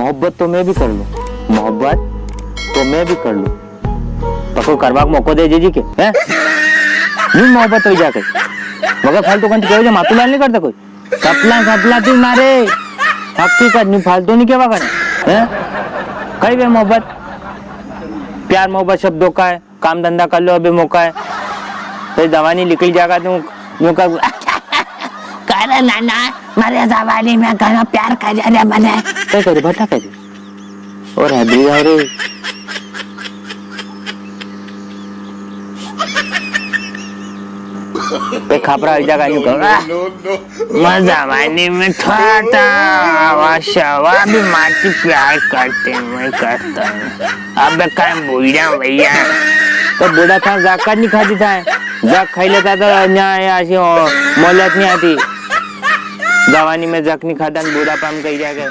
मोहब्बत तो मैं भी कर लूं, मोहब्बत तो मैं भी कर लूं, पको करवा मौको दे जीजी के हैं न्यू मोहब्बत हो जाके मगर फालतू कंट केव मातू लाल नहीं करता कोई सपला तू मारे हकीकत न्यू फालतू नहीं केवा करे हैं कई वे मोहब्बत प्यार मोहब्बत शब्दों का है, काम धंधा कर लो अभी मौका है, तो दवानी निकल जाएगा तू यूं का करे नाना मारे जवानी में कहना प्यार कर जा बने क्या करे बता करे और हदी रे पे खापरा जगह यूं कर जवानी में था वाशवा भी माटी प्यार करते मैं करता अब काय बुढ़ा भैया तो बूढ़ा था जाक नहीं खाती था जाक खाई लेता तो ऐसी मोहलत नहीं आती जवानी में जक नहीं खाता बूढ़ा पाम कही जाके